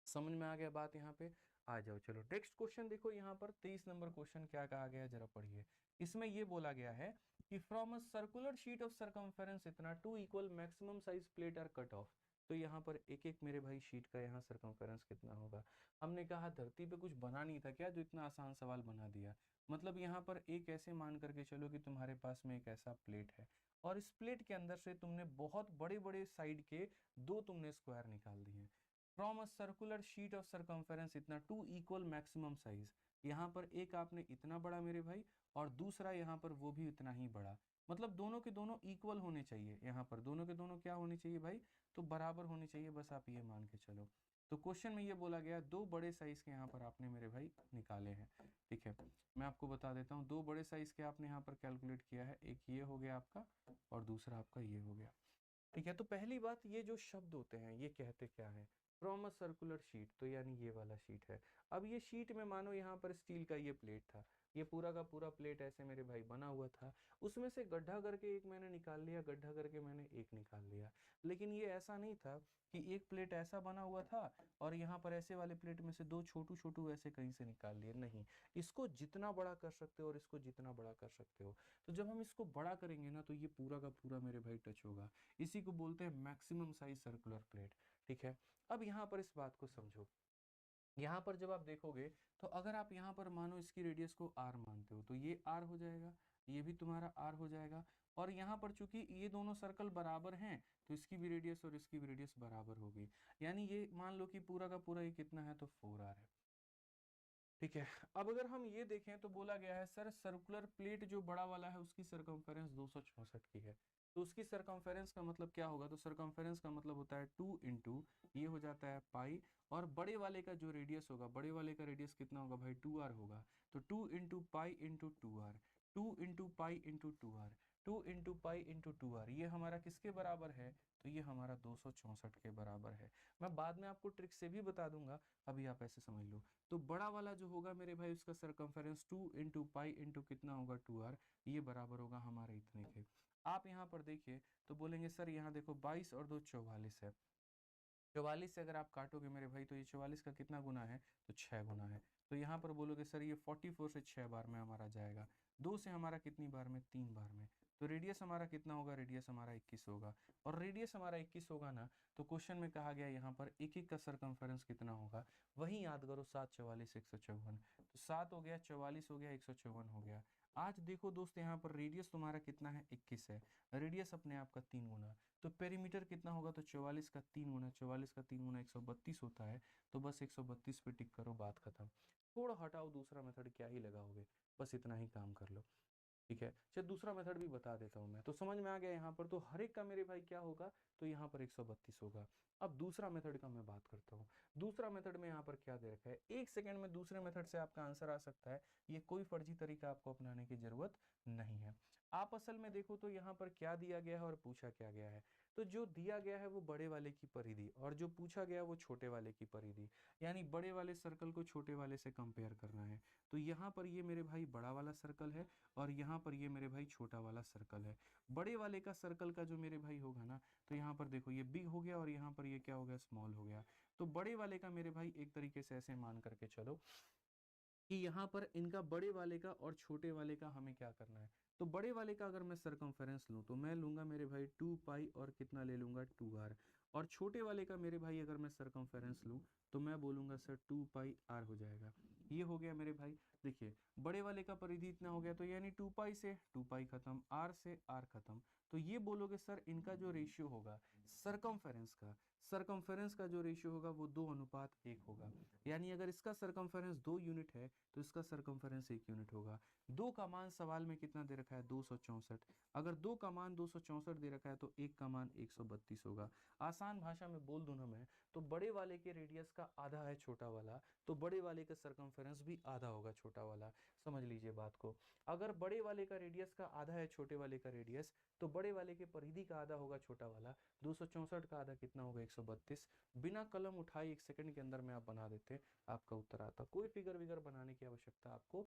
समझ में आ गया बात यहाँ पे? आ जाओ चलो नेक्स्ट क्वेश्चन देखो यहाँ पर 23 नंबर क्वेश्चन क्या कहा गया है जरा पढ़िए। इसमें ये बोला गया है कि from a circular sheet of circumference इतना two equal maximum size plate are cut off. तो यहाँ पर एक एक मेरे भाई शीट का यहाँ सरकमफेरेंस कितना होगा। हमने कहा धरती पे कुछ बना नहीं था क्या जो इतना आसान सवाल बना दिया। मतलब यहाँ पर एक ऐसे मान करके चलो कि तुम्हारे पास में एक ऐसा प्लेट है और इस प्लेट के अंदर से तुमने बहुत बड़े बड़े साइड के दो तुमने स्क्वायर निकाल दिए हैं। From a circular sheet of circumference इतना टू इक्वल मैक्सिमम साइज। यहाँ पर एक आपने इतना बड़ा मेरे भाई और दूसरा यहाँ पर वो भी इतना ही बड़ा। मतलब दोनों के दोनों इक्वल होने चाहिए। यहाँ पर दोनों के दोनों क्या होने चाहिए भाई, तो बराबर होने चाहिए। बस आप ये मान के चलो। तो क्वेश्चन में ये बोला गया दो बड़े साइज के यहाँ पर आपने मेरे भाई निकाले हैं। ठीक है, मैं आपको बता देता हूँ दो बड़े साइज के आपने यहाँ पर कैलकुलेट किया है। एक ये हो गया आपका और दूसरा आपका ये हो गया। ठीक है, तो पहली बात ये जो शब्द होते हैं ये कहते क्या है, फ्रॉम अ सर्कुलर शीट, तो यानी ये वाला शीट है। अब ये शीट में मानो यहाँ पर स्टील का ये प्लेट था, ये पूरा का पूरा प्लेट ऐसे मेरे भाई बना हुआ था। उसमें से गड्ढा करके एक मैंने निकाल लिया, गड्ढा करके मैंने एक निकाल लिया। लेकिन ये ऐसा नहीं था कि एक प्लेट ऐसा बना हुआ था और यहाँ पर ऐसे वाले प्लेट में से दो छोटू छोटू ऐसे कहीं से निकाल लिए। नहीं, इसको जितना बड़ा कर सकते हो और इसको जितना बड़ा कर सकते हो। तो जब हम इसको बड़ा करेंगे ना तो ये पूरा का पूरा मेरे भाई टच होगा। इसी को बोलते हैं मैक्सिमम साइज सर्कुलर प्लेट। ठीक है, अब यहाँ पर इस बात को समझो। यहाँ पर जब आप देखोगे तो अगर आप यहाँ पर मानो इसकी रेडियस को r मानते हो तो ये r हो जाएगा, ये भी तुम्हारा r हो जाएगा। और यहाँ पर चूंकि ये दोनों सर्कल बराबर हैं तो इसकी भी रेडियस और इसकी भी रेडियस बराबर होगी। यानी ये मान लो कि पूरा का पूरा ये कितना है, तो 4r है। ठीक है, अब अगर हम ये देखें तो बोला गया है सर सर्कुलर प्लेट जो बड़ा वाला है उसकी सरकमफेरेंस 264 की है। तो उसकी सरकमफेरेंस का मतलब क्या होगा, तो सरकमफेरेंस का मतलब होता है 2 इंटू ये हो जाता है पाई, और बड़े वाले का जो रेडियस होगा, बड़े वाले का रेडियस कितना होगा भाई, 2r होगा। तो 2 into pi into 2r, 2 into pi into 2r, 2 into pi into 2r, ये हमारा किसके बराबर है, तो ये हमारा 264 के बराबर है। मैं बाद में आपको ट्रिक से भी बता दूंगा, अभी आप ऐसे समझ लो। तो बड़ा वाला जो होगा मेरे भाई उसका सरकमफेरेंस 2 इंटू पाई इंटू कितना होगा 2r, ये बराबर होगा हमारे इतने के। आप यहाँ पर देखिए तो बोलेंगे सर यहाँ देखो 22 और 2 44 है। 44 से अगर आप काटोगे मेरे भाई तो ये 44 का कितना गुना है, तो 6 गुना है। तो यहाँ पर बोलोगे सर ये 44 से 6 बार में हमारा जाएगा। 2 से हमारा कितनी बार में, 3 बार में। तो रेडियस हमारा कितना होगा, रेडियस हमारा 21 होगा। और रेडियस हमारा 21 होगा ना, तो क्वेश्चन में कहा गया यहाँ पर एक एक का सरकमफेरेंस कितना होगा, वही याद करो, 7 44 154। तो 7 हो गया, 44 हो गया, 154 हो गया। आज देखो दोस्त यहाँ पर रेडियस तुम्हारा कितना है, 21 है। रेडियस अपने आप का 3 गुना। तो पेरीमीटर कितना होगा, तो 44 का 3 गुना, 44 का 3 गुना 132 होता है। तो बस 132 पे टिक करो, बात खत्म। थोड़ा हटाओ, दूसरा मेथड क्या ही लगाओगे, बस इतना ही काम कर लो। ठीक है, चल दूसरा मेथड भी बता देता हूं मैं। तो समझ में आ गया यहाँ पर, तो हर एक का मेरे भाई क्या होगा, तो यहाँ पर 132 होगा। अब दूसरा मेथड का मैं बात करता हूँ। दूसरा मेथड में यहाँ पर क्या दे रखा है, एक सेकंड में दूसरे मेथड से आपका आंसर आ सकता है। ये कोई फर्जी तरीका आपको अपनाने की जरूरत नहीं है। आप असल में देखो तो यहाँ पर क्या दिया गया है और पूछा क्या गया है। तो जो दिया गया है वो बड़े वाले की परिधि और जो पूछा गया वो छोटे वाले की परिधि, यानी बड़े वाले सर्कल को छोटे वाले से कंपेयर करना है। तो यहाँ पर ये मेरे भाई बड़ा वाला सर्कल है और यहाँ पर ये मेरे भाई छोटा वाला सर्कल है। बड़े वाले का सर्कल का जो मेरे भाई होगा ना, तो यहाँ पर देखो ये बिग हो गया और यहाँ पर ये क्या हो गया, स्मॉल हो गया। तो बड़े वाले का मेरे भाई एक तरीके से ऐसे मान करके चलो कि यहाँ पर इनका बड़े वाले का और छोटे वाले का हमें क्या करना है। तो बड़े वाले का अगर मैं सरकमफेरेंस लूँ तो मैं लूंगा मेरे भाई 2 पाई और कितना ले लूंगा 2r। और छोटे वाले का मेरे भाई अगर मैं सरकमफेरेंस लूँ तो मैं बोलूंगा सर 2 पाई r हो जाएगा। ये हो गया मेरे भाई। देखिए बड़े वाले का परिधि इतना हो गया, तो यानी 2 पाई से 2 पाई खत्म, r से r खत्म। तो ये बोलोगे सर इनका जो रेशियो होगा सरकमफेरेंस का जो रेशियो होगा वो 2:1 होगा। यानी अगर इसका सरकमफेरेंस 2 यूनिट है तो इसका सरकमफेरेंस 1 यूनिट होगा। 2 का मान सवाल में कितना दे रखा है, 264। अगर 2 का मान 264 दे रखा है तो 1 का मान 132 होगा। आसान भाषा में बोल दूं ना मैं, तो बड़े वाले के रेडियस का आधा है छोटा वाला, तो बड़े वाले का सरकमफेरेंस भी आधा होगा छोटा वाला। समझ लीजिए बात को। अगर बड़े वाले का रेडियस का आधा है छोटे वाले का रेडियस, तो बड़े वाले के परिधि का आधा होगा छोटा वाला। 264 का आधा कितना होगा, 132। बिना कलम उठाए 1 सेकंड के अंदर में आप बना देते, आपका उत्तर आता। कोई फिगर विगर बनाने की आवश्यकता आपको